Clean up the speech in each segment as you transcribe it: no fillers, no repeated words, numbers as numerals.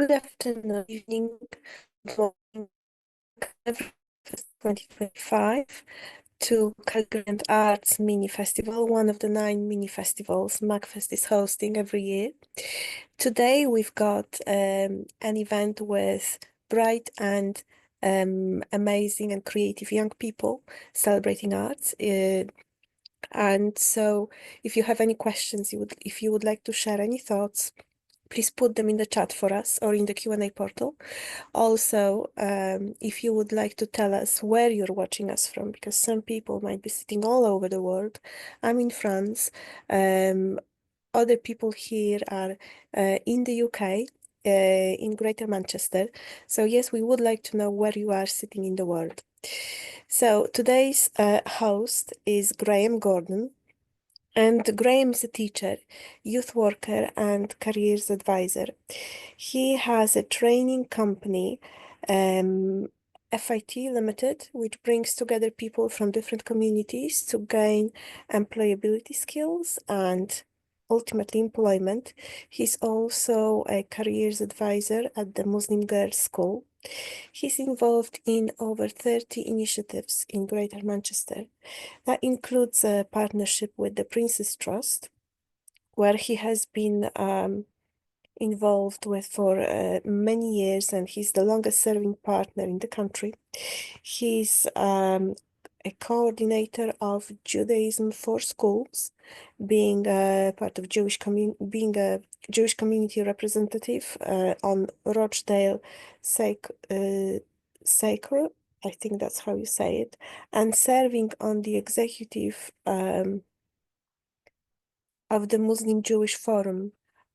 Good afternoon, evening, morning, 2025 to Calgary Arts Mini Festival, one of the 9 mini festivals Macfest is hosting every year. Today we've got an event with bright and amazing and creative young people celebrating arts. And so if you have any questions, if you would like to share any thoughts, please put them in the chat for us or in the Q&A portal. Also, if you would like to tell us where you're watching us from, because some people might be sitting all over the world. I'm in France. Other people here are in the UK, in Greater Manchester. So yes, we would like to know where you are sitting in the world. So today's host is Graham Gordon. And Graham is a teacher, youth worker, and careers advisor. He has a training company, FIT Limited, which brings together people from different communities to gain employability skills and ultimately employment. He's also a careers advisor at the Muslim Girls School. He's involved in over 30 initiatives in Greater Manchester. That includes a partnership with the Prince's Trust, where he has been involved with for many years, and he's the longest serving partner in the country. He's a coordinator of Judaism for Schools, being a part of being a Jewish community representative on Rochdale Sacred, I think that's how you say it, and serving on the executive of the Muslim Jewish Forum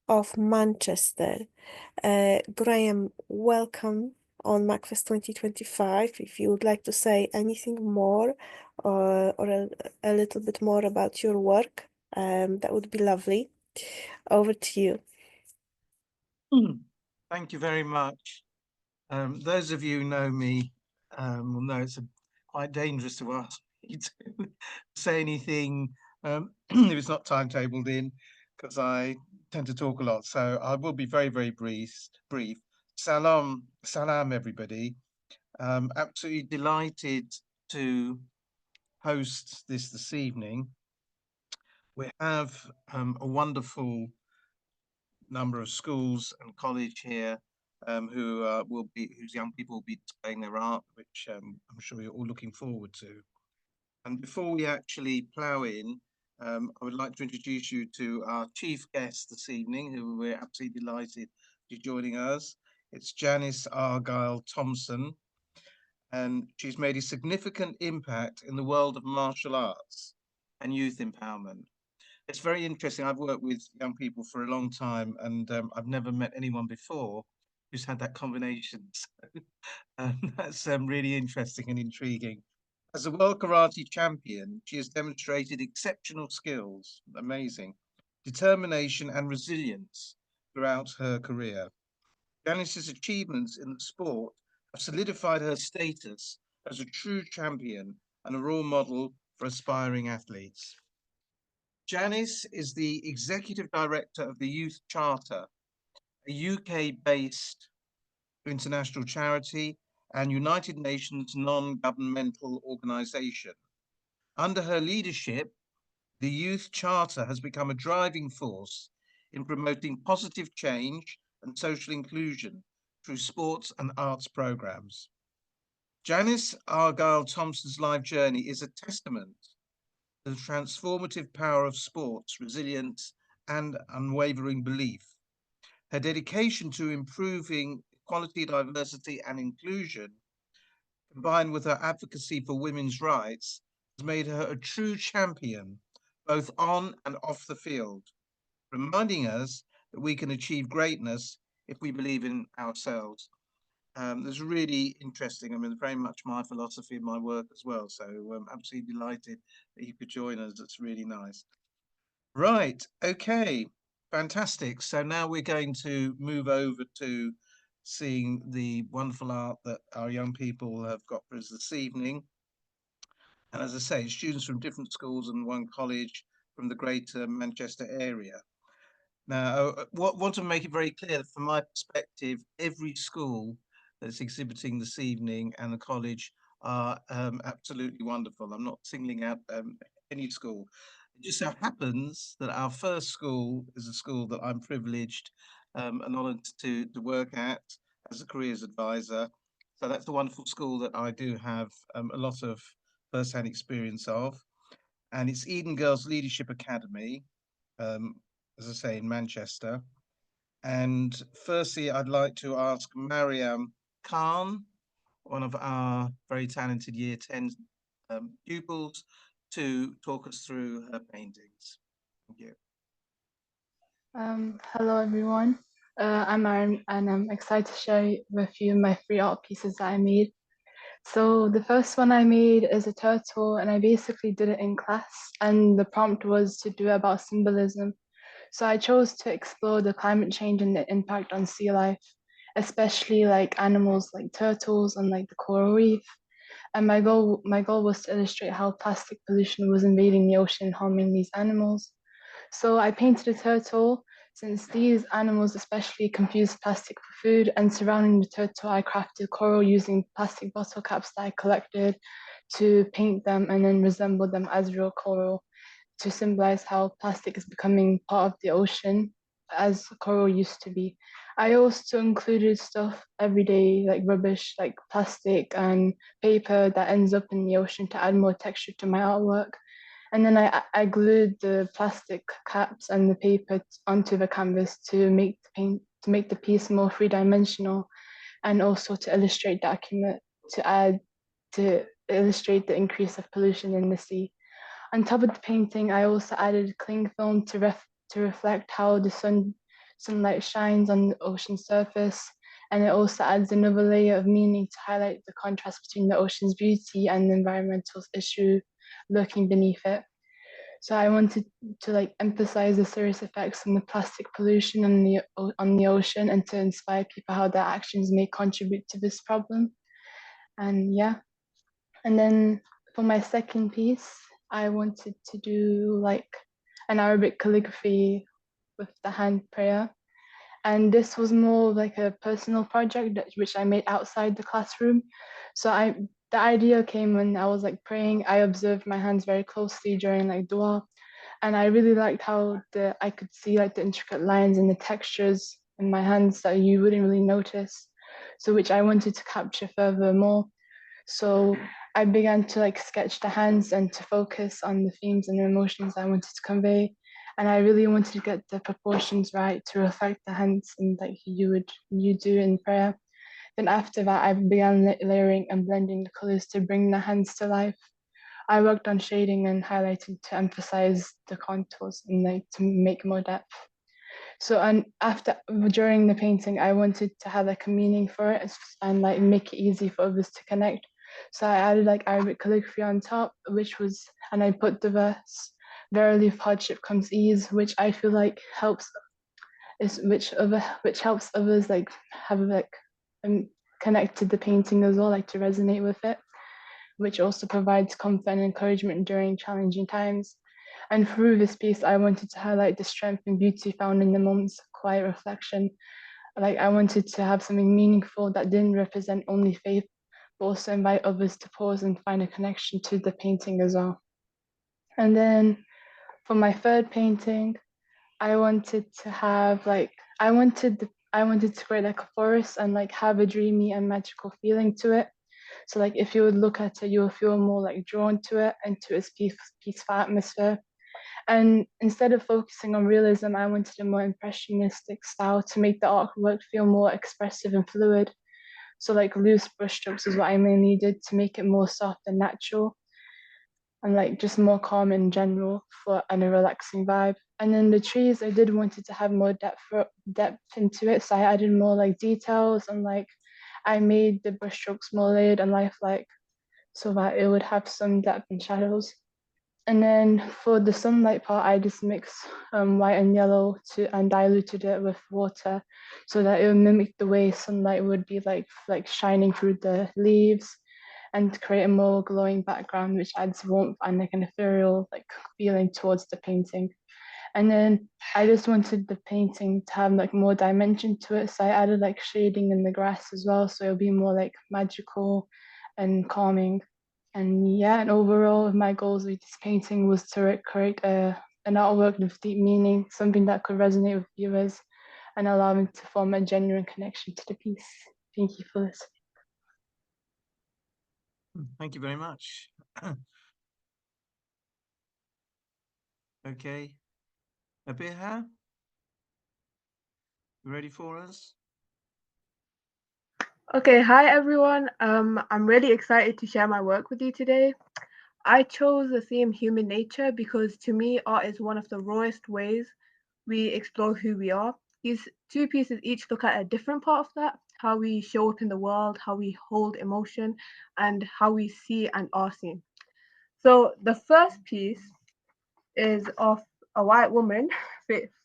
of Manchester. Graham, welcome on Macfest 2025. If you would like to say anything more or a little bit more about your work, that would be lovely. Over to you. Thank you very much. Those of you who know me will know it's quite dangerous to ask me to say anything if it's not timetabled in, because I tend to talk a lot. So I will be very, very brief. Salam, everybody. Absolutely delighted to host this evening. We have a wonderful number of schools and college here whose young people will be displaying their art, which I'm sure you're all looking forward to. And before we actually plough in, I would like to introduce you to our chief guest this evening, who we're absolutely delighted to be joining us. It's Janice Argyle-Thompson, and she's made a significant impact in the world of martial arts and youth empowerment. It's very interesting. I've worked with young people for a long time, and I've never met anyone before who's had that combination. So, that's really interesting and intriguing. As a world karate champion, she has demonstrated exceptional skills, amazing, determination and resilience throughout her career. Janice's achievements in the sport have solidified her status as a true champion and a role model for aspiring athletes. Janice is the Executive Director of the Youth Charter, a UK-based international charity and United Nations non-governmental organization. Under her leadership, the Youth Charter has become a driving force in promoting positive change and social inclusion through sports and arts programs. Janice Argyle-Thompson's life journey is a testament to the transformative power of sports, resilience, and unwavering belief. Her dedication to improving equality, diversity, and inclusion, combined with her advocacy for women's rights, has made her a true champion, both on and off the field, reminding us that we can achieve greatness if we believe in ourselves. That's really interesting. I mean, very much my philosophy in my work as well. So I'm absolutely delighted that you could join us. That's really nice. Right. Okay. Fantastic. So now we're going to move over to seeing the wonderful art that our young people have got for us this evening. And as I say, students from different schools and one college from the greater Manchester area. Now, want to make it very clear that from my perspective, every school that's exhibiting this evening and the college are absolutely wonderful. I'm not singling out any school. It just so happens that our first school is a school that I'm privileged and honoured to work at as a careers advisor. So that's a wonderful school that I do have a lot of first-hand experience of. And it's Eden Girls Leadership Academy, um, as I say, in Manchester. And firstly, I'd like to ask Mariam Khan, one of our very talented Year 10 pupils, to talk us through her paintings. Thank you. Hello everyone. I'm Aaron and I'm excited to share with you my 3 art pieces that I made. So the first one I made is a turtle and I basically did it in class and the prompt was to do about symbolism. So I chose to explore the climate change and the impact on sea life, especially like animals like turtles and like the coral reef. And my goal was to illustrate how plastic pollution was invading the ocean and harming these animals. So I painted a turtle since these animals especially confuse plastic for food, and surrounding the turtle I crafted coral using plastic bottle caps that I collected to paint them and then resemble them as real coral to symbolize how plastic is becoming part of the ocean as coral used to be. I also included stuff everyday like rubbish like plastic and paper that ends up in the ocean to add more texture to my artwork. And then I glued the plastic caps and the paper onto the canvas to make the paint to make the piece more three-dimensional and also to illustrate the accumulate to illustrate the increase of pollution in the sea. On top of the painting, I also added cling film to reflect how the sunlight shines on the ocean surface, and it also adds another layer of meaning to highlight the contrast between the ocean's beauty and the environmental issue lurking beneath it. So I wanted to like emphasize the serious effects on the plastic pollution on the ocean and to inspire people how their actions may contribute to this problem. And yeah, and then for my second piece, I wanted to do like an Arabic calligraphy with the hand prayer. And this was more like a personal project which I made outside the classroom. So the idea came when I was like praying. I observed my hands very closely during like dua, and I really liked how I could see like the intricate lines and the textures in my hands that you wouldn't really notice. So which I wanted to capture furthermore. So I began to like sketch the hands and to focus on the themes and the emotions I wanted to convey. And I really wanted to get the proportions right to reflect the hands and like you do in prayer. Then after that, I began layering and blending the colors to bring the hands to life. I worked on shading and highlighting to emphasize the contours and like to make more depth. So and after during the painting, I wanted to have like a meaning for it and like make it easy for others to connect. So I added like Arabic calligraphy on top, and I put the verse, "Verily, if hardship comes ease," which I feel like helps which helps others like have like connect to the painting as well, like to resonate with it, which also provides comfort and encouragement during challenging times. And through this piece, I wanted to highlight the strength and beauty found in the moments of quiet reflection. Like I wanted to have something meaningful that didn't represent only faith, but also invite others to pause and find a connection to the painting as well. And then for my third painting, I wanted to have like I wanted to create like a forest and like have a dreamy and magical feeling to it. So like if you would look at it, you'll feel more like drawn to it and to its peaceful atmosphere. And instead of focusing on realism, I wanted a more impressionistic style to make the artwork feel more expressive and fluid. So like loose brushstrokes is what I mainly needed to make it more soft and natural and like just more calm in general for and a relaxing vibe. And then the trees, I did wanted to have more depth into it. So I added more like details and like I made the brushstrokes more layered and lifelike so that it would have some depth and shadows. And then for the sunlight part, I just mixed white and yellow and diluted it with water so that it would mimic the way sunlight would be like shining through the leaves and to create a more glowing background which adds warmth and like an ethereal like feeling towards the painting. And then I just wanted the painting to have like more dimension to it. So I added like shading in the grass as well. So it'll be more like magical and calming. And yeah, and overall my goals with this painting was to create an artwork with deep meaning, something that could resonate with viewers and allow them to form a genuine connection to the piece. Thank you for this. Thank you very much. Okay. Hadiya, you ready for us? Okay, hi everyone. I'm really excited to share my work with you today. I chose the theme human nature because to me, art is one of the rawest ways we explore who we are. These two pieces each look at a different part of that, how we show up in the world, how we hold emotion, and how we see and are seen. So the first piece is of a white woman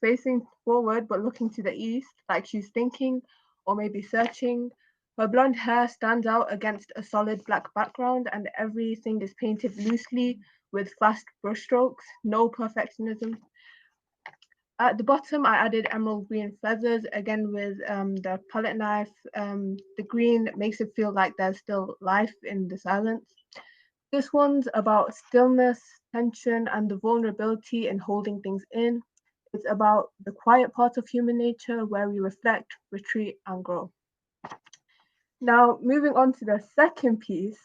facing forward but looking to the east, like she's thinking or maybe searching. Her blonde hair stands out against a solid black background, and everything is painted loosely with fast brushstrokes, no perfectionism. At the bottom, I added emerald green feathers, again with the palette knife. The green makes it feel like there's still life in the silence. This one's about stillness, tension, and the vulnerability in holding things in. It's about the quiet part of human nature where we reflect, retreat, and grow. Now, moving on to the second piece,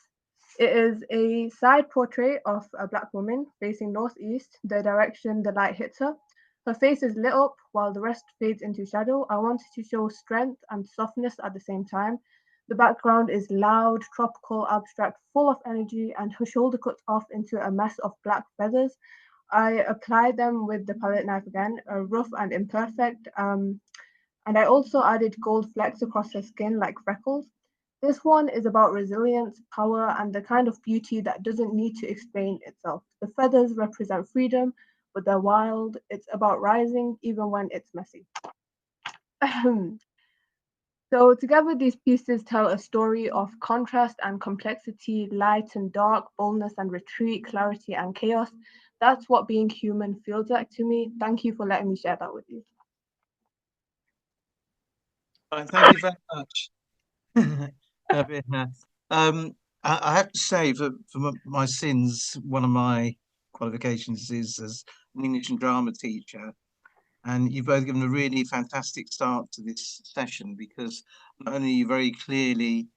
it is a side portrait of a Black woman facing northeast, the direction the light hits her. Her face is lit up while the rest fades into shadow. I wanted to show strength and softness at the same time. The background is loud, tropical, abstract, full of energy, and her shoulder cuts off into a mess of black feathers. I applied them with the palette knife again, rough and imperfect, and I also added gold flecks across her skin like freckles. This one is about resilience, power, and the kind of beauty that doesn't need to explain itself. The feathers represent freedom, but they're wild. It's about rising even when it's messy. So together, these pieces tell a story of contrast and complexity, light and dark, boldness and retreat, clarity and chaos. That's what being human feels like to me. Thank you for letting me share that with you. Thank you very much. Hadiya. I have to say, for my sins, one of my qualifications is as an English and drama teacher. And you've both given a really fantastic start to this session, because not only are you very clearly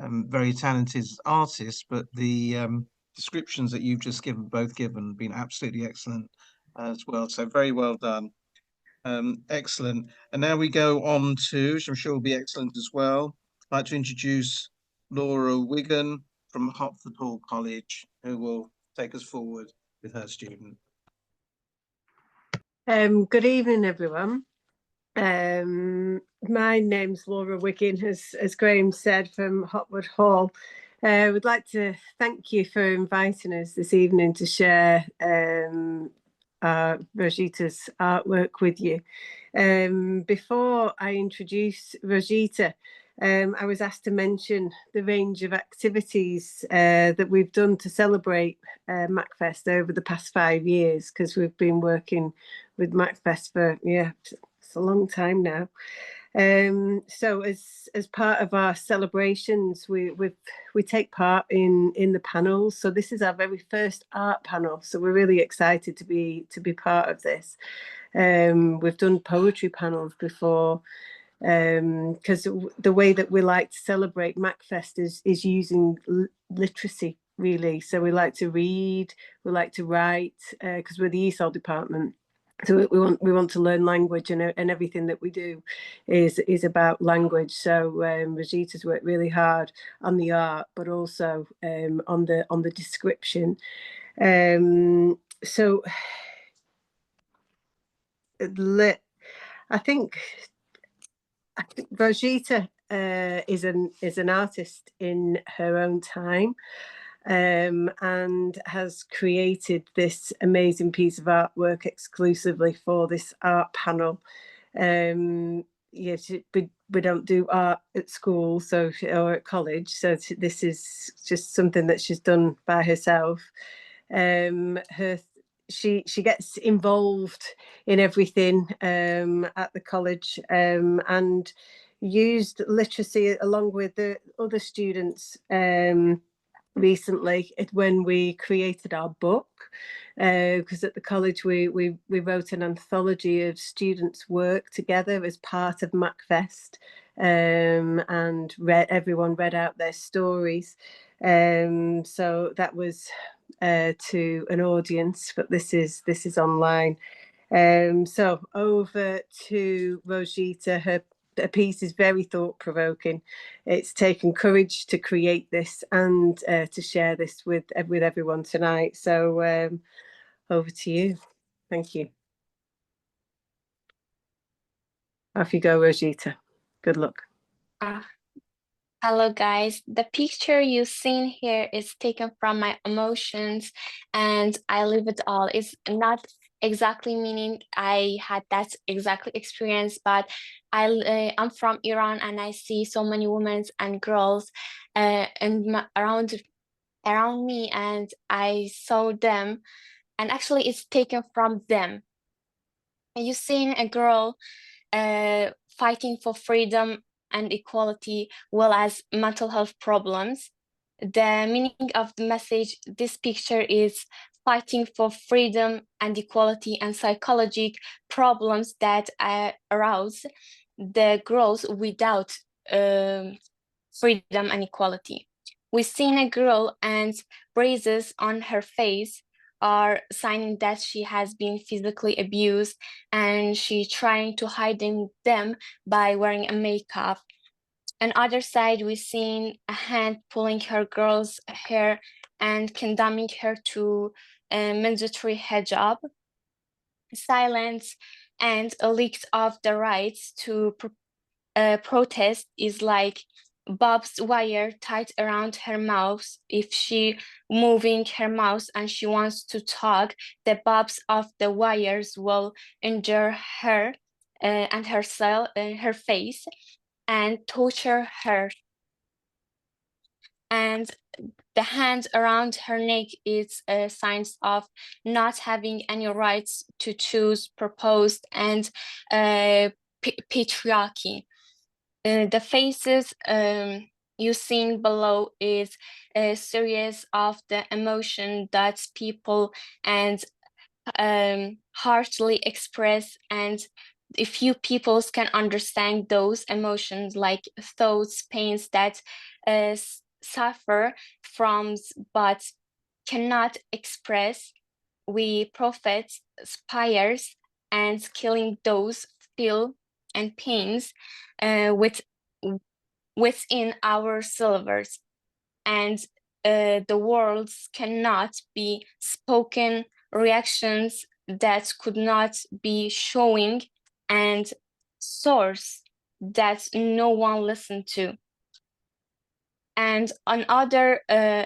very talented artists, but the descriptions that you've just both given, been absolutely excellent as well. So very well done. Excellent. And now we go on to, which I'm sure will be excellent as well. I'd like to introduce Laura Wigan from Hertford Hall College, who will take us forward with her student. Good evening, everyone. My name's Laura Wiggin, as Graham said, from Hertford Hall. We'd like to thank you for inviting us this evening to share Rosita's artwork with you. Before I introduce Rosita, I was asked to mention the range of activities that we've done to celebrate Macfest over the past 5 years, because we've been working with Macfest for, it's a long time now. So as part of our celebrations, we take part in the panels. So this is our very first art panel. So we're really excited to be part of this. We've done poetry panels before, because the way that we like to celebrate Macfest is using literacy, really. So we like to read, we like to write, because we're the ESOL department. So we want to learn language, and everything that we do is about language. So Rosita's worked really hard on the art, but also on the description. So I think Rosita is an artist in her own time. And has created this amazing piece of artwork exclusively for this art panel. Yes, we don't do art at school, or at college, so this is just something that she's done by herself. Her she gets involved in everything at the college, and used literacy along with the other students recently when we created our book, because at the college we wrote an anthology of students' work together as part of Macfest, and everyone read out their stories. So that was to an audience, but this is online. So over to Rosita. Her piece is very thought-provoking. It's taken courage to create this and to share this with everyone tonight. So over to you. Thank you. Off you go, Rosita. Good luck. Hello guys, the picture you've seen here is taken from my emotions and I live it all. It's not exactly meaning I had that exactly experience, but I'm from Iran and I see so many women and girls around me, and I saw them, and actually it's taken from them. And you've seen a girl fighting for freedom and equality, well as mental health problems. The meaning of the message, this picture is fighting for freedom and equality and psychological problems that arouse the girls without freedom and equality. We've seen a girl and braces on her face are signing that she has been physically abused, and she trying to hide them by wearing a makeup. On other side, we've seen a hand pulling her girl's hair and condemning her to a mandatory hijab. Silence and a leak of the rights to protest is like Bob's wire tied around her mouth. If she moving her mouth and she wants to talk, the bobs of the wires will injure her and her face and torture her. And the hand around her neck is signs of not having any rights to choose, proposed, and patriarchy. The faces you seen below is a series of the emotion that people and hardly express, and a few peoples can understand those emotions like thoughts, pains that suffer from but cannot express. We prophets, spires, and killing those feel and pains within our silvers, and the worlds cannot be spoken reactions that could not be showing, and source that no one listened to. And on other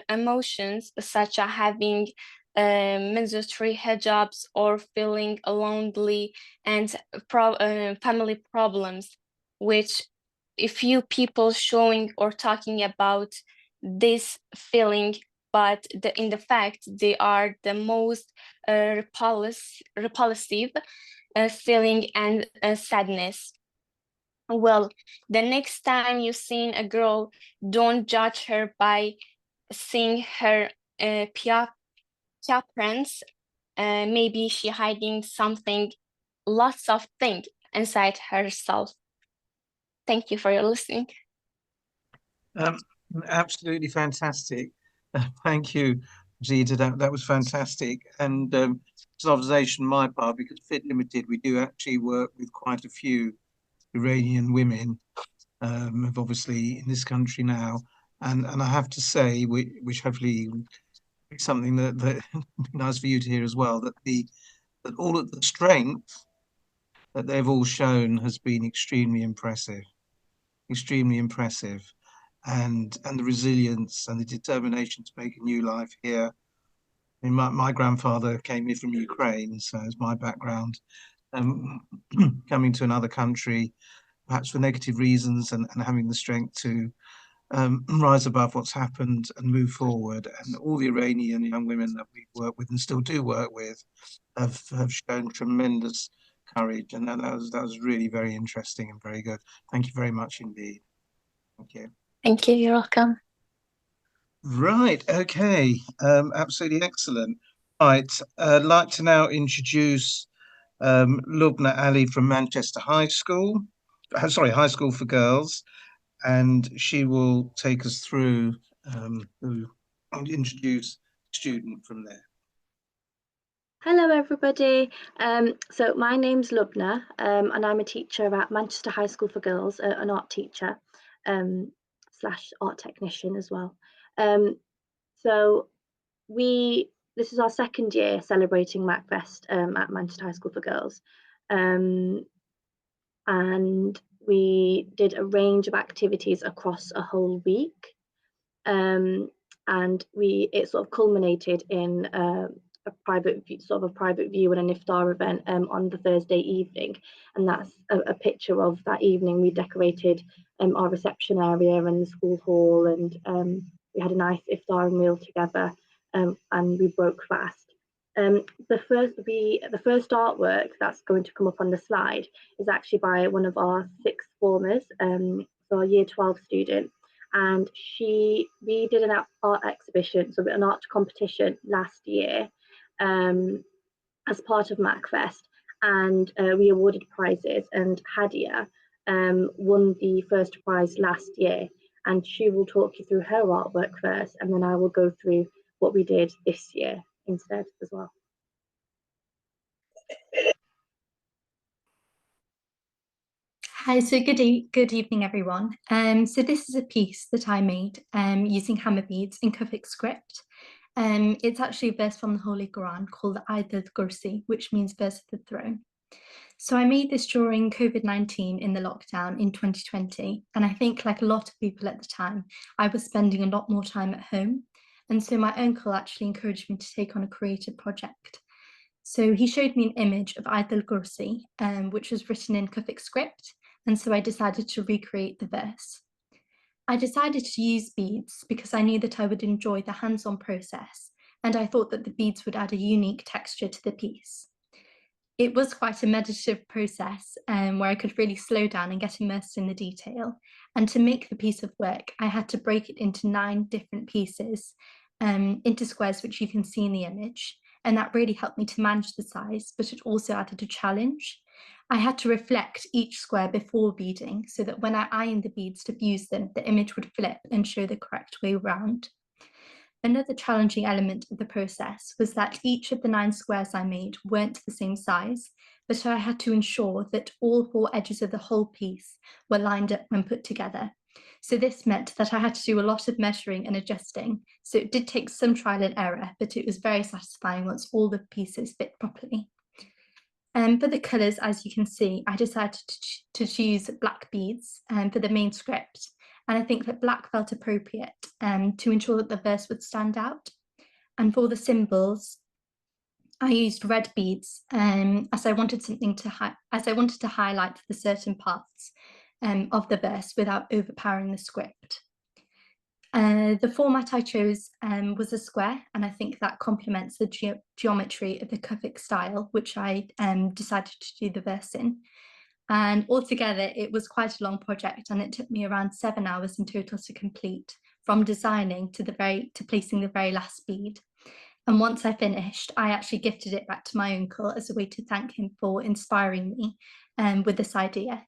emotions such as having mandatory hijabs or feeling lonely and family problems, which a few people showing or talking about this feeling, but in the fact they are the most repulsive feeling and sadness. Well, the next time you've seen a girl, don't judge her by seeing her appearance. Maybe she hiding something, lots of things inside herself. Thank you for your listening. Absolutely fantastic. Thank you, Zita. That was fantastic. And it's an observation on my part, because Fit Limited, we do actually work with quite a few Iranian women, obviously in this country now. And I have to say, which hopefully is something that be nice for you to hear as well, that all of the strength that they've all shown has been extremely impressive, and the resilience and the determination to make a new life here. I mean, my grandfather came here from Ukraine, so it's my background. Coming to another country, perhaps for negative reasons, and having the strength to rise above what's happened and move forward. And all the Iranian young women that we work with and still do work with have shown tremendous courage, and that was really very interesting and very good. Thank you very much indeed. Thank you. Thank you. You're welcome. Right. Okay. Absolutely excellent. Right. I'd like to now introduce Lubna Ali from Manchester High School. Sorry, High School for Girls, and she will take us through and introduce a student from there. Hello everybody, so my name's Lubna and I'm a teacher at Manchester High School for Girls, an art teacher slash art technician as well. So this is our second year celebrating Macfest at Manchester High School for Girls, and we did a range of activities across a whole week, and it sort of culminated in a private view and an iftar event on the Thursday evening, and that's a picture of that evening. We decorated our reception area and the school hall, and we had a nice iftar meal together, and we broke fast. The first artwork that's going to come up on the slide is actually by one of our sixth formers, so a year 12 student, and we did an art exhibition, so an art competition last year as part of Macfest, and we awarded prizes, and Hadiya won the first prize last year, and she will talk you through her artwork first, and then I will go through what we did this year instead as well. Hi, so good evening, everyone. So this is a piece that I made using hammer beads in Kufic script. It's actually a verse from the Holy Quran called Ayatul Kursi, which means verse of the throne. So I made this during COVID-19 in the lockdown in 2020. And I think, like a lot of people at the time, I was spending a lot more time at home. And so my uncle actually encouraged me to take on a creative project. So he showed me an image of Ayatul Kursi, which was written in Kufic script. And so I decided to recreate the verse. I decided to use beads because I knew that I would enjoy the hands-on process, and I thought that the beads would add a unique texture to the piece. It was quite a meditative process where I could really slow down and get immersed in the detail. And to make the piece of work, I had to break it into 9 different pieces, into squares, which you can see in the image. And that really helped me to manage the size, but it also added a challenge. I had to reflect each square before beading so that when I ironed the beads to fuse them, the image would flip and show the correct way around. Another challenging element of the process was that each of the 9 squares I made weren't the same size, but I had to ensure that all 4 edges of the whole piece were lined up when put together. So this meant that I had to do a lot of measuring and adjusting. So it did take some trial and error, but it was very satisfying once all the pieces fit properly. For the colours, as you can see, I decided to choose black beads for the main script. And I think that black felt appropriate to ensure that the verse would stand out. And for the symbols, I used red beads as I wanted to highlight the certain parts of the verse without overpowering the script. The format I chose was a square, and I think that complements the geometry of the Kufic style, which I decided to do the verse in. And altogether, it was quite a long project, and it took me around 7 hours in total to complete, from designing to placing the very last bead. And once I finished, I actually gifted it back to my uncle as a way to thank him for inspiring me with this idea.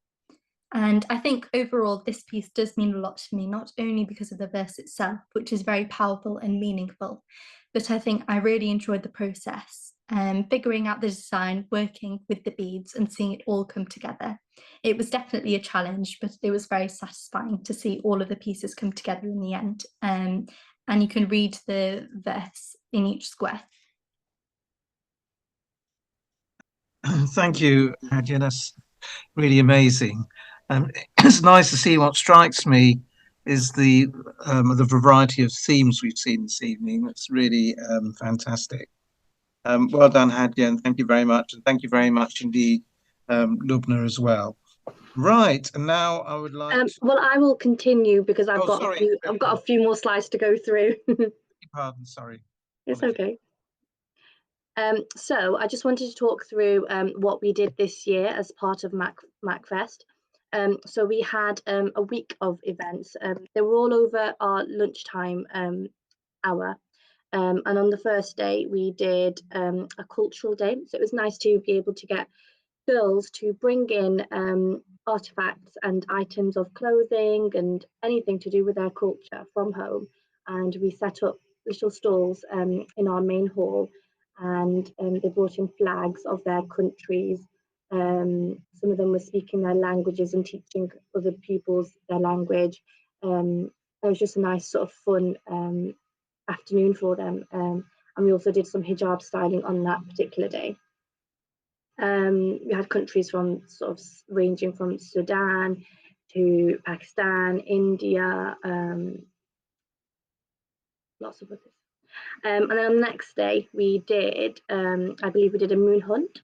And I think overall, this piece does mean a lot to me, not only because of the verse itself, which is very powerful and meaningful, but I think I really enjoyed the process, figuring out the design, working with the beads and seeing it all come together. It was definitely a challenge, but it was very satisfying to see all of the pieces come together in the end. And you can read the verse in each square. Thank you, Hadiya. That's really amazing. It's nice to see. What strikes me is the variety of themes we've seen this evening. That's really fantastic. Well done, Hadiya, and thank you very much. And thank you very much indeed, Lubna, as well. Right, and now I would like to... Well, I will continue because I've Oh, got sorry. I've got a few more slides to go through. Pardon, sorry. It's Apologies. okay. So I just wanted to talk through what we did this year as part of Macfest. So we had a week of events. They were all over our lunchtime hour. And on the first day, we did a cultural day. So it was nice to be able to get girls to bring in artifacts and items of clothing and anything to do with their culture from home. And we set up little stalls in our main hall, and they brought in flags of their countries. Some of them were speaking their languages and teaching other pupils their language. It was just a nice sort of fun afternoon for them. And we also did some hijab styling on that particular day. We had countries from sort of ranging from Sudan to Pakistan, India, lots of others. And then on the next day, we did, I believe we did a moon hunt.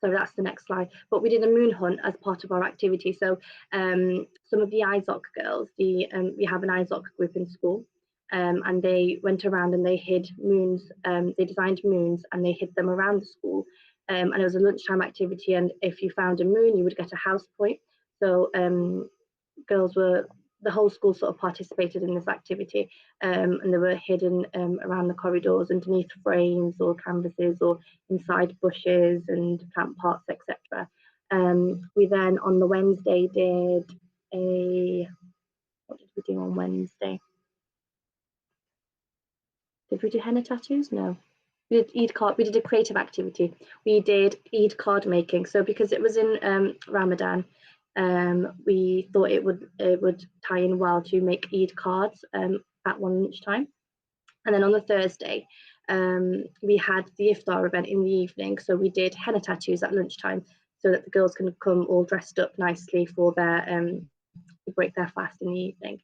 So that's the next slide. But we did a moon hunt as part of our activity. So some of the ISOC girls, we have an ISOC group in school, and they went around and they hid moons. They designed moons and they hid them around the school. And it was a lunchtime activity. And if you found a moon, you would get a house point. So the whole school sort of participated in this activity, and they were hidden around the corridors, underneath frames or canvases or inside bushes and plant pots, etc. We then on the Wednesday did what did we do on Wednesday? Did we do henna tattoos? No. We did Eid card. We did a creative activity. We did Eid card making. So because it was in Ramadan, we thought it would tie in well to make Eid cards at one lunchtime. And then on the Thursday, we had the iftar event in the evening. So we did henna tattoos at lunchtime so that the girls can come all dressed up nicely for their to break their fast in the evening.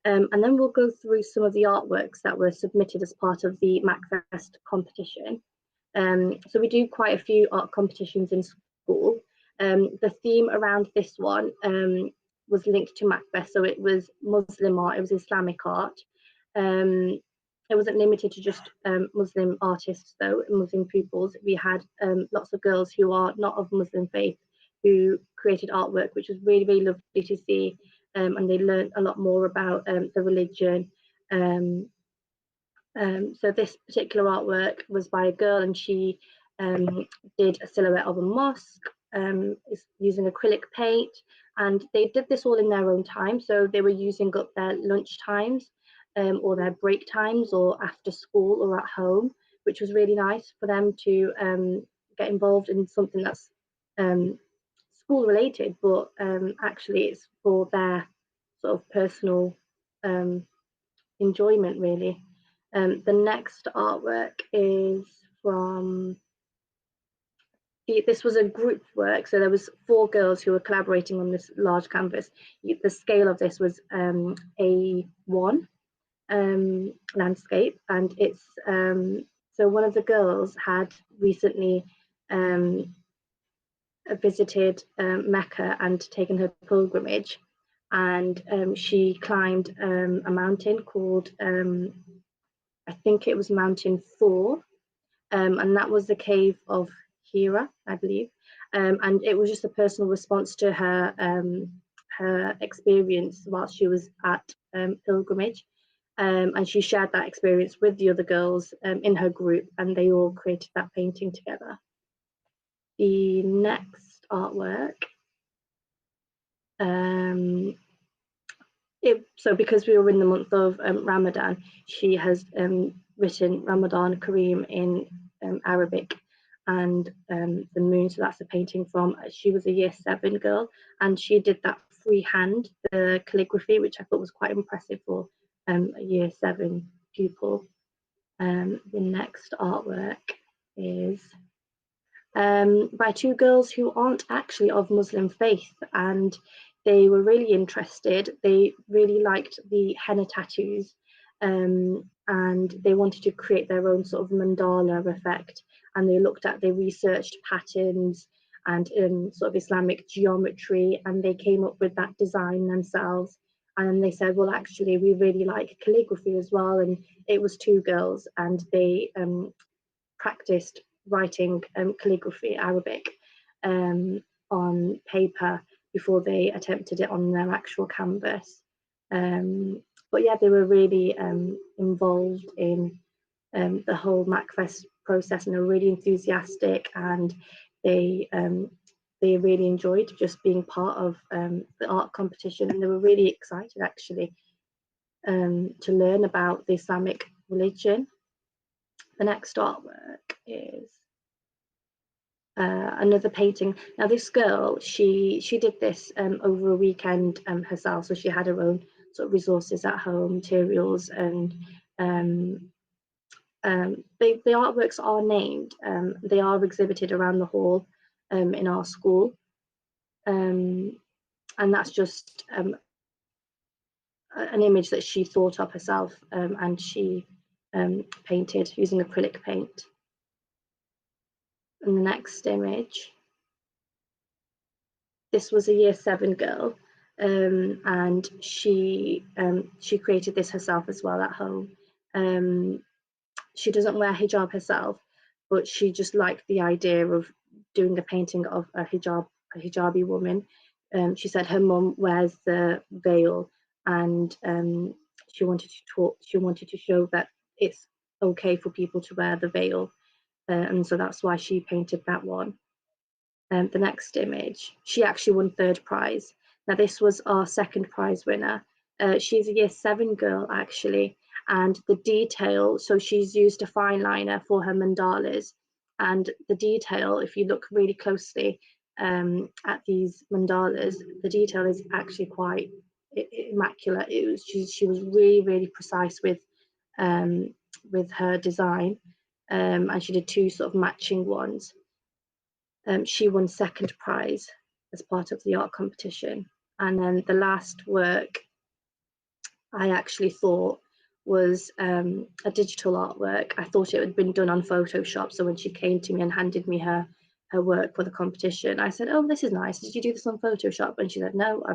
And then we'll go through some of the artworks that were submitted as part of the Macfest competition. So we do quite a few art competitions in school. The theme around this one was linked to Macfest, so it was Muslim art, it was Islamic art. It wasn't limited to just Muslim artists though, Muslim pupils. We had lots of girls who are not of Muslim faith who created artwork, which was really, really lovely to see. And they learned a lot more about the religion. So this particular artwork was by a girl, and she did a silhouette of a mosque using acrylic paint, and they did this all in their own time. So they were using up their lunch times or their break times or after school or at home, which was really nice for them to get involved in something that's school related, but actually it's for their sort of personal enjoyment really. The next artwork is from, this was a group work, so there was 4 girls who were collaborating on this large canvas. The scale of this was A1 landscape, and it's so one of the girls had recently visited Mecca and taken her pilgrimage, and she climbed a mountain called I think it was Mountain 4, and that was the cave of Hira, I believe, and it was just a personal response to her her experience whilst she was at pilgrimage, and she shared that experience with the other girls in her group, and they all created that painting together. The next artwork, so because we were in the month of Ramadan, she has written Ramadan Kareem in Arabic, and the moon, so that's a painting from, she was a year 7 girl, and she did that freehand, the calligraphy, which I thought was quite impressive for a year 7 pupil. The next artwork is by 2 girls who aren't actually of Muslim faith, and they were really interested. They really liked the henna tattoos, and they wanted to create their own sort of mandala effect, and they researched patterns and sort of Islamic geometry, and they came up with that design themselves. And they said, well, actually, we really like calligraphy as well. And it was 2 girls, and they practiced writing calligraphy, Arabic, on paper before they attempted it on their actual canvas. But yeah, they were really involved in the whole Macfest process, and they were really enthusiastic, and they really enjoyed just being part of the art competition, and they were really excited actually to learn about the Islamic religion. The next artwork is another painting. Now this girl, she did this over a weekend herself, so she had her own sort of resources at home, materials, and the artworks are named. They are exhibited around the hall in our school, and that's just an image that she thought up herself, and she painted using acrylic paint. And the next image, this was a year 7 girl, and she created this herself as well at home. She doesn't wear hijab herself, but she just liked the idea of doing a painting of a hijabi woman. She said her mum wears the veil, and she wanted to show that it's okay for people to wear the veil, and so that's why she painted that one. The next image, she actually won 3rd prize. Now this was our 2nd prize winner. She's a year 7 girl actually, and the detail, so she's used a fine liner for her mandalas, and the detail, if you look really closely at these mandalas, the detail is actually quite immaculate. She was really precise with her design, and she did 2 sort of matching ones. She won 2nd prize as part of the art competition. And then the last work I actually thought was a digital artwork. I thought it had been done on Photoshop. So when she came to me and handed me her work for the competition, I said, oh, this is nice. Did you do this on Photoshop? And she said, no,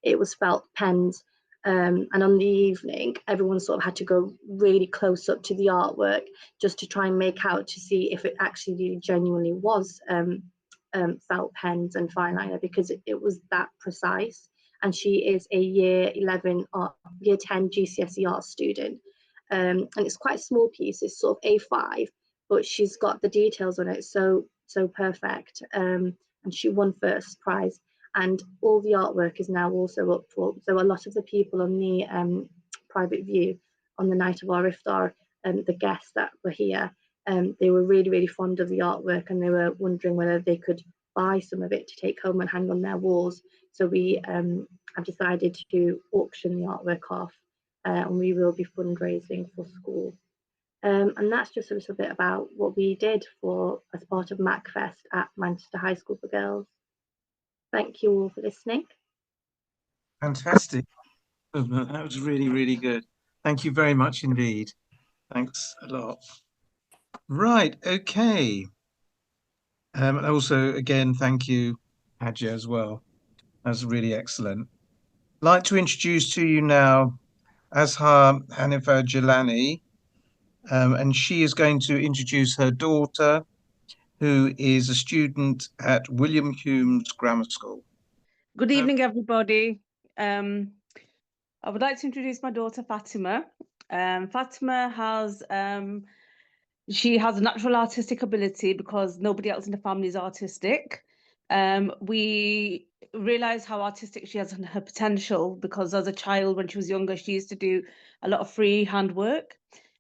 it was felt pens. And on the evening, everyone sort of had to go really close up to the artwork just to try and make out to see if it actually genuinely was felt pens and fine liner, because it was that precise. And she is a year 10 GCSE art student. And it's quite a small piece, it's sort of A5, but she's got the details on it so perfect. And she won 1st prize. And all the artwork is now also up for, so a lot of the people on the private view on the night of our iftar, the guests that were here, they were really fond of the artwork, and they were wondering whether they could buy some of it to take home and hang on their walls. So we have decided to auction the artwork off, and we will be fundraising for school. And that's just a little bit about what we did as part of Macfest at Manchester High School for Girls. Thank you all for listening. Fantastic. That was really good. Thank you very much indeed. Thanks a lot. Right, okay. And also, again, thank you, Hadiya, as well. That's really excellent. I'd like to introduce to you now Fatima Jilani, and she is going to introduce her daughter, who is a student at Levenshulme Grammar School. Good evening, everybody. I would like to introduce my daughter, Fatima. Fatima has she has a natural artistic ability because nobody else in the family is artistic. We realize how artistic she has and her potential because as a child, when she was younger, she used to do a lot of free hand work,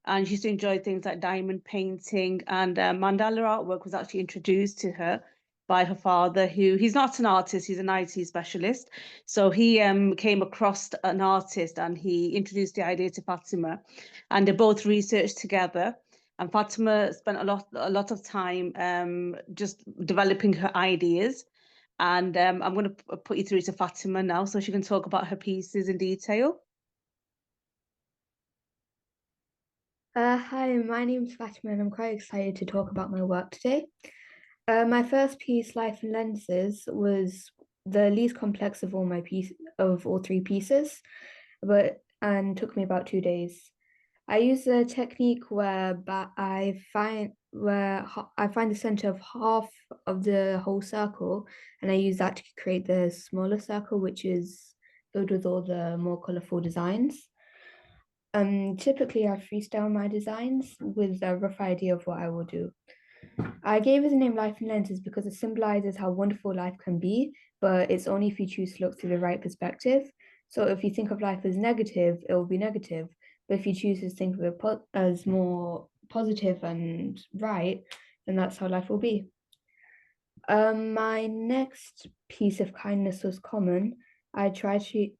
and she used to enjoy things like diamond painting, and mandala artwork was actually introduced to her by her father, he's not an artist, he's an IT specialist. So he came across an artist and he introduced the idea to Fatima, and they both researched together. And Fatima spent a lot of time just developing her ideas. And I'm going to put you through to Fatima now so she can talk about her pieces in detail. Hi, my name's Fatima and I'm quite excited to talk about my work today. My first piece, Life in Lenses, was the least complex of all three pieces, and took me about 2 days. I use a technique where I find the center of half of the whole circle, and I use that to create the smaller circle, which is filled with all the more colorful designs. Typically I freestyle my designs with a rough idea of what I will do. I gave it the name Life in Lenses because it symbolizes how wonderful life can be, but it's only if you choose to look through the right perspective. So if you think of life as negative, it will be negative. But if you choose to think of it as more positive and right, then that's how life will be. My next piece of kindness was common. I tried to,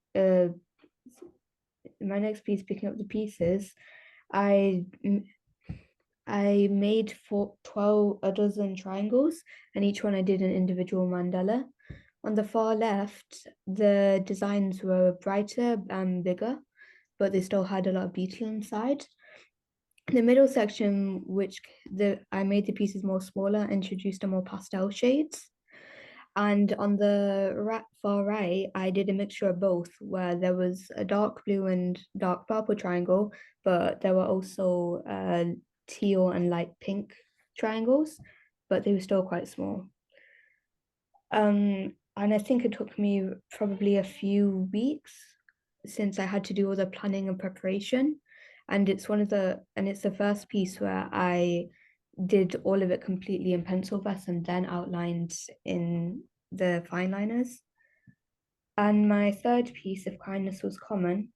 my next piece, picking up the pieces, I made 12 dozen triangles, and each one I did an individual mandala. On the far left, the designs were brighter and bigger, but they still had a lot of detail inside. In the middle section, I made the pieces more smaller, introduced a more pastel shades. And on the far right, I did a mixture of both, where there was a dark blue and dark purple triangle, but there were also teal and light pink triangles, but they were still quite small. And I think it took me probably a few weeks since I had to do all the planning and preparation. And it's the first piece where I did all of it completely in pencil vest and then outlined in the fine liners. And my third piece of kindness was common.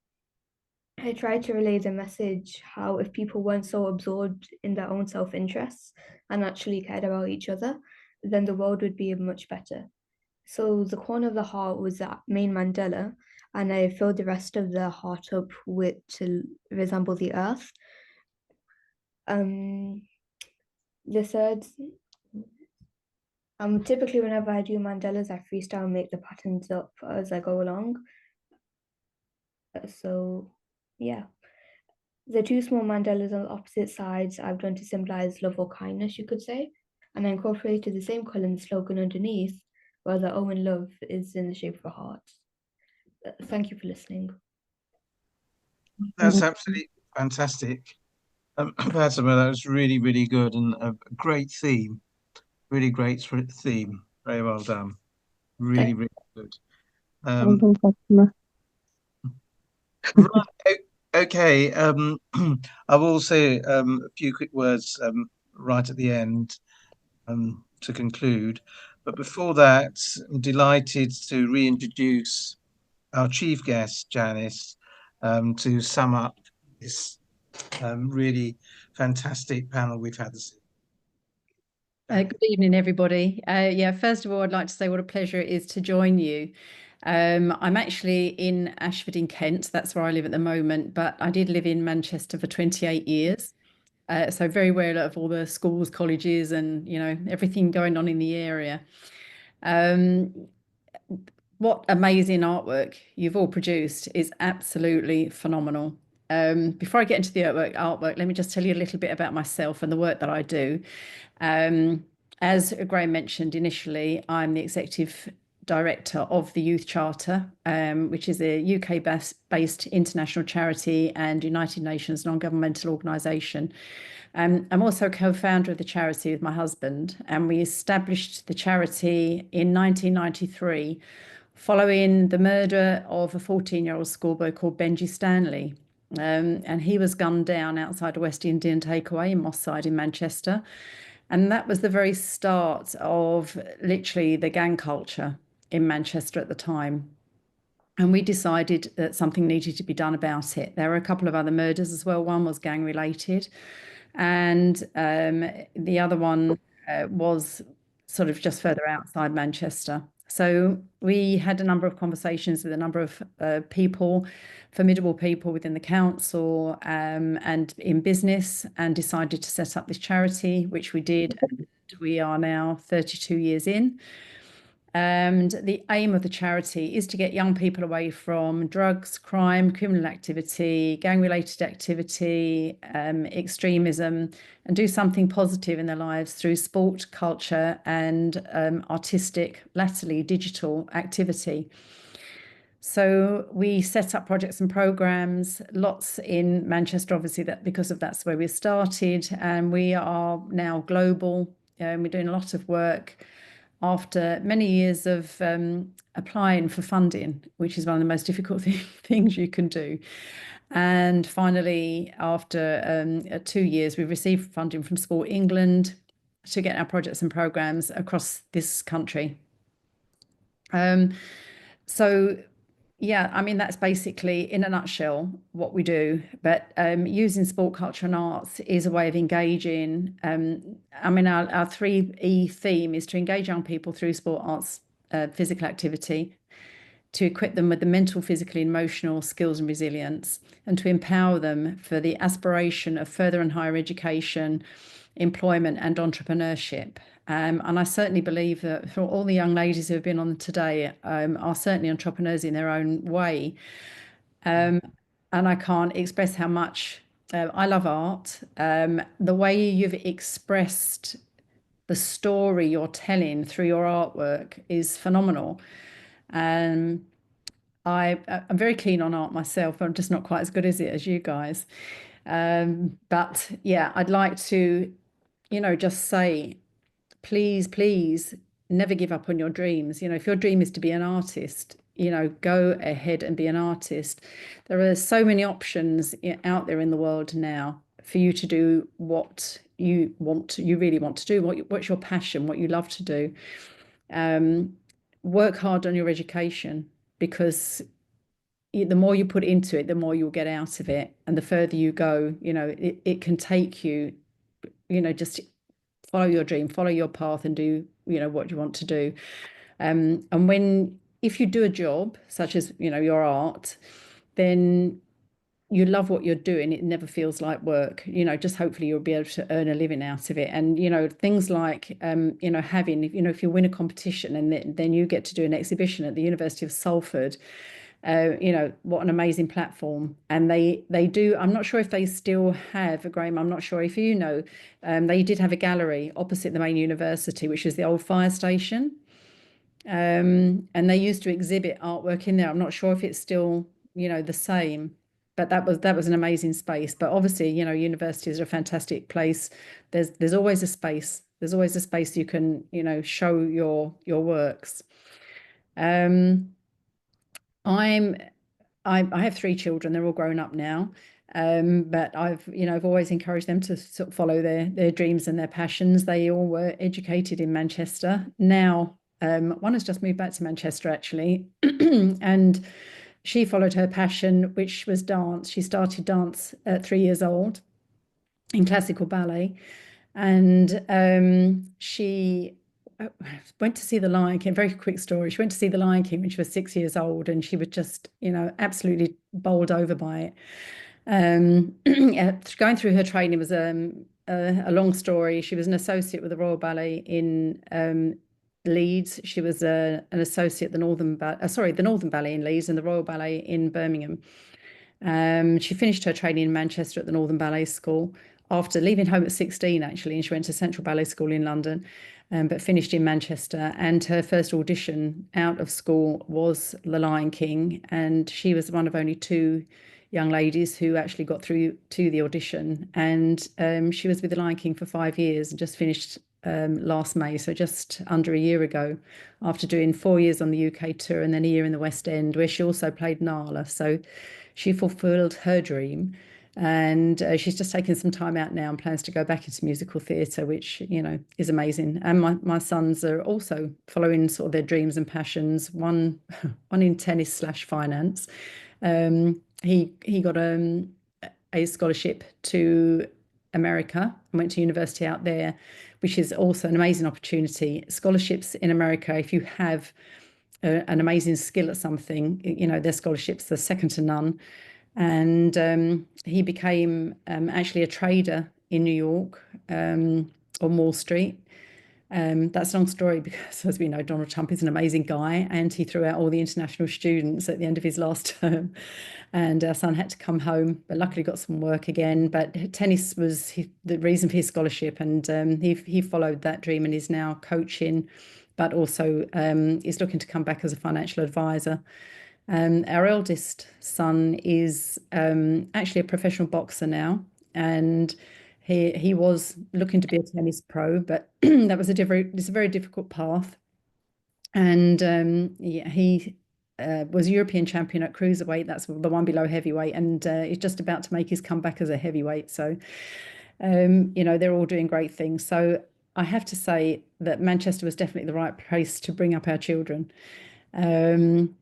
I tried to relay the message how if people weren't so absorbed in their own self-interests and actually cared about each other, then the world would be much better. So the corner of the heart was that main mandala, and I filled the rest of the heart up to resemble the earth. The third, typically whenever I do mandalas, I freestyle and make the patterns up as I go along. So yeah, the two small mandalas on the opposite sides I've done to symbolize love or kindness, you could say, and I incorporated the same color in the slogan underneath, where the O in love is in the shape of a heart. Thank you for listening. That's absolutely fantastic. Fatima, that was really, really good and a great theme. Really great theme. Very well done. Really, really good. Right, okay. I will say a few quick words right at the end to conclude. But before that, I'm delighted to reintroduce our chief guest, Janice, to sum up this really fantastic panel we've had this evening. Good evening, everybody. Yeah, first of all, I'd like to say what a pleasure it is to join you. I'm actually in Ashford in Kent. That's where I live at the moment, but I did live in Manchester for 28 years. So very aware of all the schools, colleges, and everything going on in the area. What amazing artwork you've all produced is absolutely phenomenal. Before I get into the artwork, let me just tell you a little bit about myself and the work that I do. As Graham mentioned initially, I'm the executive director of the Youth Charter, which is a UK-based international charity and United Nations non-governmental organisation. I'm also co-founder of the charity with my husband, and we established the charity in 1993 following the murder of a 14-year-old schoolboy called Benji Stanley. And he was gunned down outside a West Indian takeaway in Moss Side in Manchester. And that was the very start of literally the gang culture in Manchester at the time. And we decided that something needed to be done about it. There were a couple of other murders as well. One was gang related, and the other one was sort of just further outside Manchester. So we had a number of conversations with a number of people, formidable people within the council and in business, and decided to set up this charity, which we did. And we are now 32 years in. And the aim of the charity is to get young people away from drugs, crime, criminal activity, gang-related activity, extremism, and do something positive in their lives through sport, culture, and artistic, latterly digital activity. So we set up projects and programs, lots in Manchester, obviously, because that's where we started, and we are now global. We're doing a lot of work after many years of applying for funding, which is one of the most difficult things you can do. And finally, after 2 years, we've received funding from Sport England to get our projects and programs across this country. So yeah, I mean, that's basically in a nutshell what we do. But using sport, culture and arts is a way of engaging. I mean, our 3E theme is to engage young people through sport, arts, physical activity, to equip them with the mental, physical, emotional skills and resilience, and to empower them for the aspiration of further and higher education, employment and entrepreneurship. And I certainly believe that for all the young ladies who have been on today are certainly entrepreneurs in their own way. And I can't express how much I love art. The way you've expressed the story you're telling through your artwork is phenomenal. I'm very keen on art myself. I'm just not quite as good as it as you guys. But yeah, I'd like to, just say, please never give up on your dreams. If your dream is to be an artist, go ahead and be an artist. There are so many options out there in the world now for you to do what you really want to do, what's your passion, what you love to do. Work hard on your education, because the more you put into it, the more you'll get out of it. And the further you go, it can take you, just follow your dream, follow your path and do, what you want to do. And if you do a job such as, your art, then you love what you're doing. It never feels like work, just hopefully you'll be able to earn a living out of it. And, things like, having, if you win a competition and then you get to do an exhibition at the University of Salford, what an amazing platform. And they do, I'm not sure if they still have, Graham, I'm not sure if they did have a gallery opposite the main university, which is the old fire station. And they used to exhibit artwork in there. I'm not sure if it's still, the same, but that was an amazing space. But obviously, universities are a fantastic place. There's always a space. There's always a space you can, show your works. I have 3 children. They're all grown up now. But I've always encouraged them to sort of follow their dreams and their passions. They all were educated in Manchester. Now, one has just moved back to Manchester, actually, and she followed her passion, which was dance. She started dance at 3 years old in classical ballet. And she went to see The Lion King. Very quick story. She went to see The Lion King when she was 6 years old, and she was just, absolutely bowled over by it. Going through her training was a long story. She was an associate with the Royal Ballet in Leeds. She was an associate at the Northern Ballet in Leeds and the Royal Ballet in Birmingham. She finished her training in Manchester at the Northern Ballet School after leaving home at 16, actually, and she went to Central Ballet School in London, but finished in Manchester. And her first audition out of school was The Lion King, and she was one of only 2 young ladies who actually got through to the audition. And she was with The Lion King for 5 years and just finished last May, so just under a year ago, after doing 4 years on the UK tour and then a year in the West End, where she also played Nala. So she fulfilled her dream, and she's just taken some time out now and plans to go back into musical theatre, which is amazing. And my sons are also following sort of their dreams and passions. One in tennis/finance. He got a scholarship to America and went to university out there, which is also an amazing opportunity. Scholarships in America, if you have an amazing skill at something, their scholarships are second to none. And he became actually a trader in New York on Wall Street, That's a long story because, as we know, Donald Trump is an amazing guy, and he threw out all the international students at the end of his last term, and our son had to come home, but luckily got some work again. But tennis was the reason for his scholarship, and he followed that dream and is now coaching, but also is looking to come back as a financial advisor. Our eldest son is actually a professional boxer now, and he was looking to be a tennis pro, but that was it's a very difficult path. And yeah, he was a European champion at cruiserweight. That's the one below heavyweight, and is just about to make his comeback as a heavyweight. So, you know, they're all doing great things. So I have to say that Manchester was definitely the right place to bring up our children, and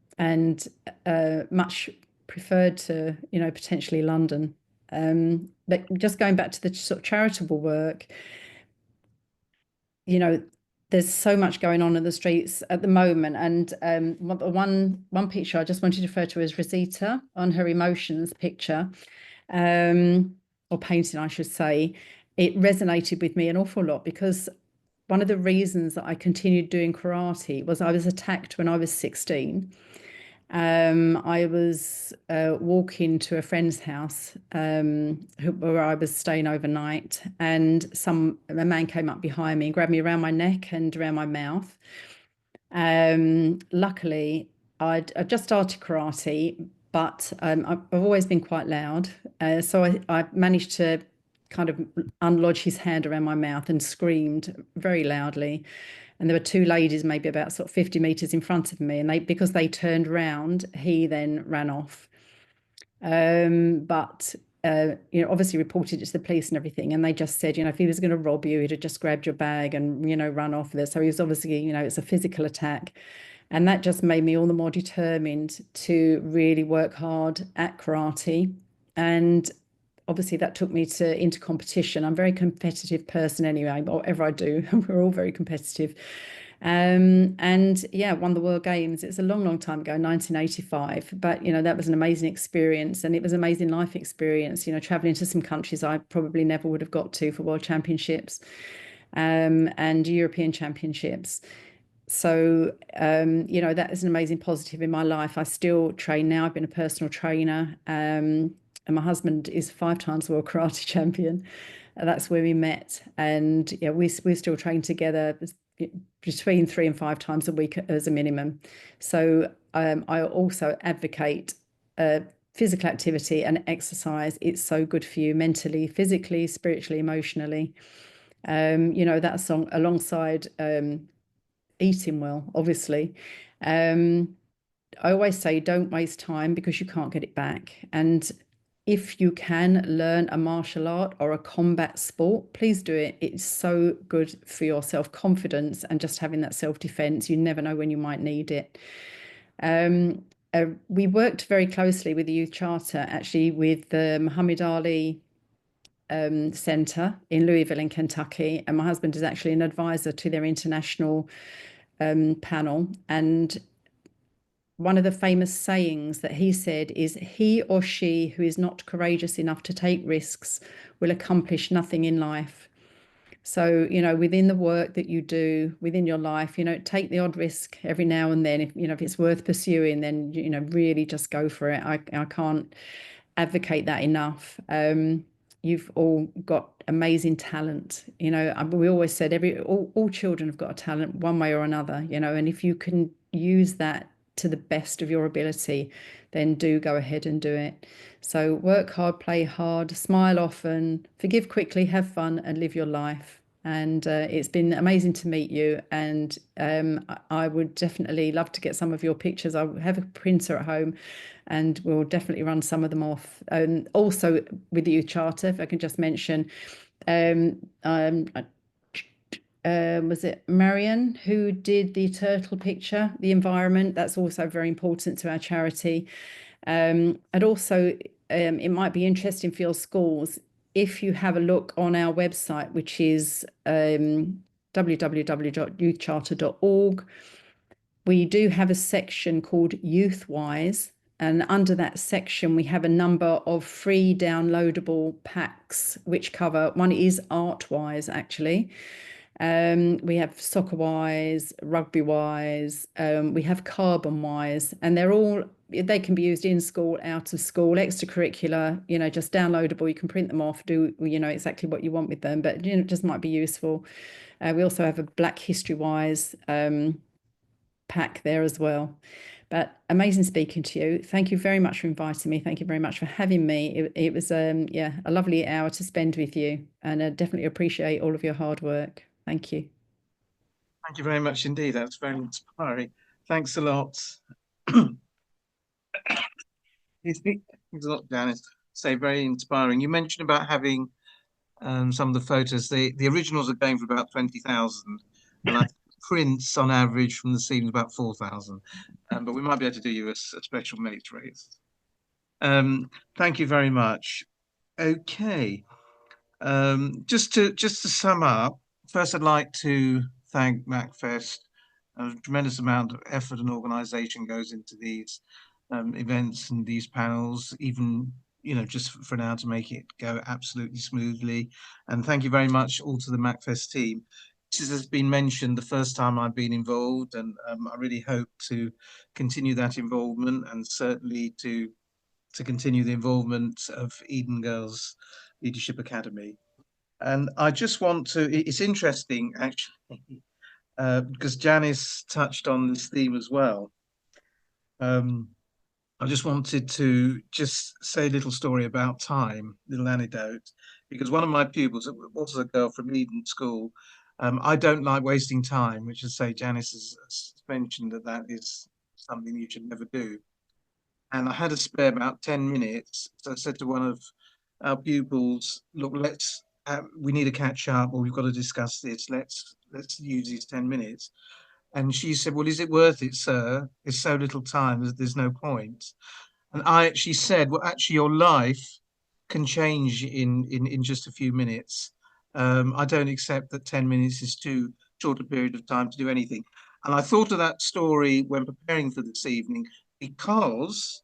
much preferred to, you know, potentially London. But just going back to the sort of charitable work, you know, there's so much going on in the streets at the moment. And one picture I just wanted to refer to is Rosita on her emotions picture, or painting, I should say. It resonated with me an awful lot because one of the reasons that I continued doing karate was I was attacked when I was 16. I was walking to a friend's house where I was staying overnight, and a man came up behind me and grabbed me around my neck and around my mouth. Luckily, I'd just started karate, but I've always been quite loud, so I managed to kind of unlodge his hand around my mouth and screamed very loudly. And there were two ladies maybe about sort of 50 meters in front of me, and because they turned round, he then ran off. But you know, obviously reported it to the police and everything, and they just said, you know, if he was going to rob you, he'd have just grabbed your bag and, you know, run off with it. So he was obviously, you know, it's a physical attack, and that just made me all the more determined to really work hard at karate. And obviously that took me into competition. I'm a very competitive person anyway, whatever I do, we're all very competitive. And yeah, won the World Games. It's a long time ago, 1985, but you know, that was an amazing experience, and it was an amazing life experience, you know, traveling to some countries I probably never would have got to for World Championships, and European Championships. So, you know, that is an amazing positive in my life. I still train now. I've been a personal trainer, and my husband is 5 times world karate champion. That's where we met, and yeah, we still train together between 3 and 5 times a week as a minimum. So I also advocate physical activity and exercise. It's so good for you mentally, physically, spiritually, emotionally. You know, that's alongside eating well, obviously. I always say don't waste time because you can't get it back. And if you can learn a martial art or a combat sport, please do it. It's so good for your self-confidence and just having that self-defense. You never know when you might need it. We worked very closely with the Youth Charter, actually, with the Muhammad Ali Centre in Louisville in Kentucky. And my husband is actually an advisor to their international panel. And one of the famous sayings that he said is, he or she who is not courageous enough to take risks will accomplish nothing in life. So, you know, within the work that you do within your life, you know, take the odd risk every now and then. If, you know, if it's worth pursuing, then, you know, really just go for it. I can't advocate that enough. You've all got amazing talent. You know, we always said all children have got a talent one way or another, you know, and if you can use that to the best of your ability, then do go ahead and do it. So work hard, play hard, smile often, forgive quickly, have fun, and live your life. And it's been amazing to meet you. And I would definitely love to get some of your pictures. I have a printer at home, and we'll definitely run some of them off. Also with the Youth Charter, if I can just mention, was it Marion who did the turtle picture, the environment? That's also very important to our charity. And also, it might be interesting for your schools if you have a look on our website, which is www.youthcharter.org. We do have a section called Youthwise, and under that section we have a number of free downloadable packs which cover, one is Artwise actually, We have soccer wise, rugby wise, we have carbon wise, and they can be used in school, out of school, extracurricular, just downloadable. You can print them off, do exactly what you want with them, but it just might be useful. We also have a Black History wise pack there as well. But amazing speaking to you. Thank you very much for inviting me. Thank you very much for having me. It was a lovely hour to spend with you, and I definitely appreciate all of your hard work. Thank you. Thank you very much indeed. That's very inspiring. Thanks a lot. Thanks a lot, Janice. Say very inspiring. You mentioned about having some of the photos. The originals are going for about 20,000, and I think prints on average from the scene about 4,000. But we might be able to do you a special mate race. Thank you very much. Okay. Just to sum up, first I'd like to thank Macfest. A tremendous amount of effort and organisation goes into these events and these panels, even just for now, to make it go absolutely smoothly. And thank you very much all to the Macfest team. This has been mentioned the first time I've been involved, and I really hope to continue that involvement, and certainly to continue the involvement of Eden Girls Leadership Academy. And I just want to, it's interesting actually, because Janice touched on this theme as well. I just wanted to say a little story about time, little anecdote, because one of my pupils, also a girl from Eden School, I don't like wasting time, which is, say, Janice has mentioned that is something you should never do. And I had to spare about 10 minutes. So I said to one of our pupils, look, we need to catch up, or we've got to discuss this. Let's use these 10 minutes. And she said, well, is it worth it, sir? It's so little time, there's no point. And I actually said, well, actually, your life can change in just a few minutes. I don't accept that 10 minutes is too short a period of time to do anything. And I thought of that story when preparing for this evening, because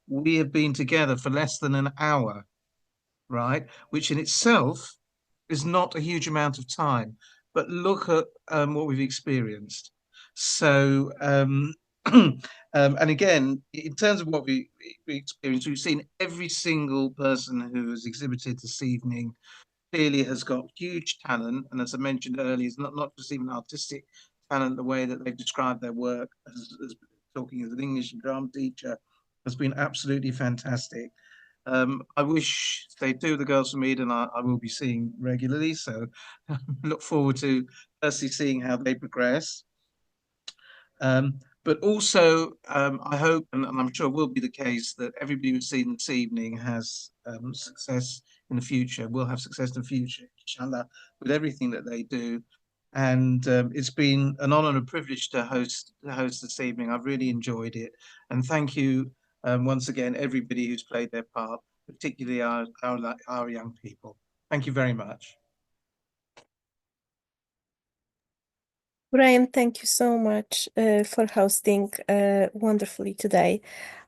we have been together for less than an hour, right? Which in itself is not a huge amount of time, but look at what we've experienced. So, and again, in terms of what we experienced, we've seen every single person who has exhibited this evening clearly has got huge talent. And as I mentioned earlier, it's not just even artistic talent, the way that they've described their work, as talking as an English and drama teacher, has been absolutely fantastic. I wish they do the Girls from Eden. I will be seeing regularly, so look forward to firstly seeing how they progress. But also, I hope, and I'm sure will be the case, that everybody who's seen this evening has success in the future, will have success in the future, inshallah, with everything that they do. And it's been an honor and a privilege to host this evening. I've really enjoyed it. And thank you once again, everybody who's played their part, particularly our young people. Thank you very much. Graham, thank you so much for hosting wonderfully today.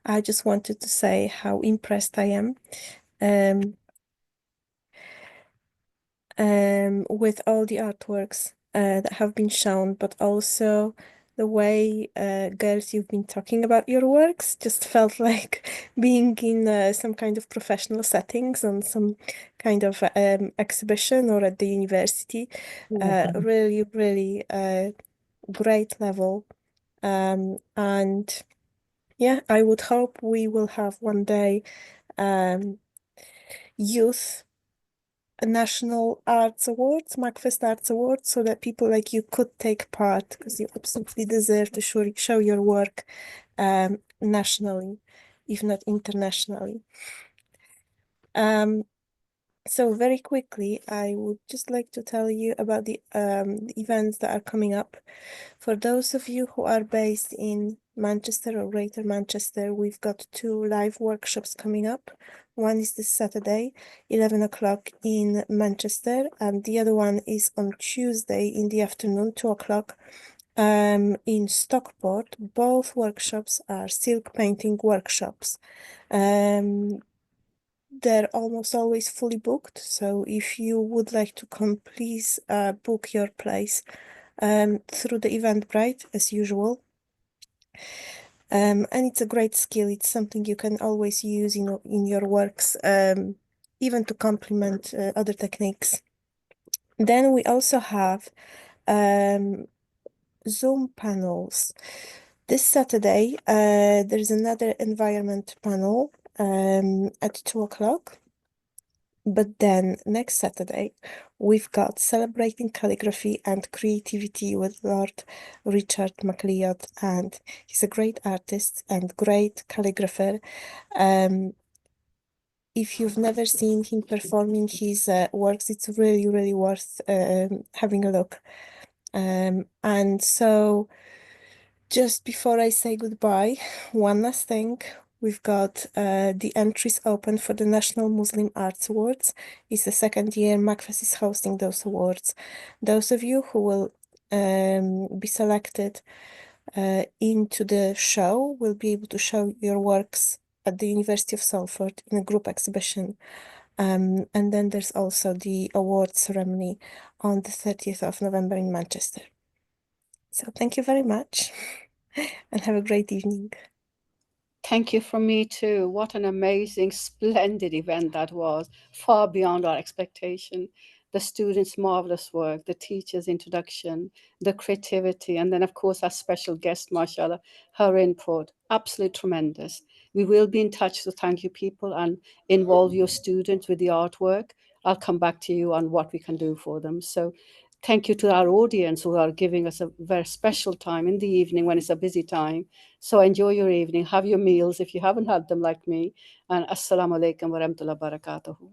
I just wanted to say how impressed I am with all the artworks that have been shown, but also the way, girls, you've been talking about your works. Just felt like being in some kind of professional settings on some kind of exhibition or at the university. Really, really great level. And yeah, I would hope we will have one day youth National Arts Awards, Macfest Arts Awards, so that people like you could take part, because you absolutely deserve to show your work nationally, if not internationally. So very quickly, I would just like to tell you about the events that are coming up. For those of you who are based in Manchester or Greater Manchester, we've got 2 live workshops coming up. One is this Saturday, 11 o'clock in Manchester, and the other one is on Tuesday in the afternoon, 2 o'clock in Stockport. Both workshops are silk painting workshops. they're almost always fully booked. So if you would like to come, please book your place through the Eventbrite as usual. And it's a great skill. It's something you can always use in your works, even to complement other techniques. Then we also have Zoom panels. This Saturday, there's another environment panel at 2 o'clock. But then next Saturday, we've got Celebrating Calligraphy and Creativity with Lord Richard MacLeod, and he's a great artist and great calligrapher. If you've never seen him performing his works, it's really, really worth having a look. And so just before I say goodbye, one last thing. We've got the entries open for the National Muslim Arts Awards. It's the second year Macfest is hosting those awards. Those of you who will be selected into the show will be able to show your works at the University of Salford in a group exhibition. And then there's also the award ceremony on the 30th of November in Manchester. So thank you very much and have a great evening. Thank you from me too. What an amazing, splendid event that was, far beyond our expectation. The students' marvelous work, the teachers' introduction, the creativity, and then of course our special guest, mashallah, her input, absolutely tremendous. We will be in touch, so thank you people, and involve your students with the artwork. I'll come back to you on what we can do for them. So thank you to our audience who are giving us a very special time in the evening when it's a busy time. So enjoy your evening, have your meals if you haven't had them like me, and assalamu alaikum wa rahmatullahi wa barakatuhu.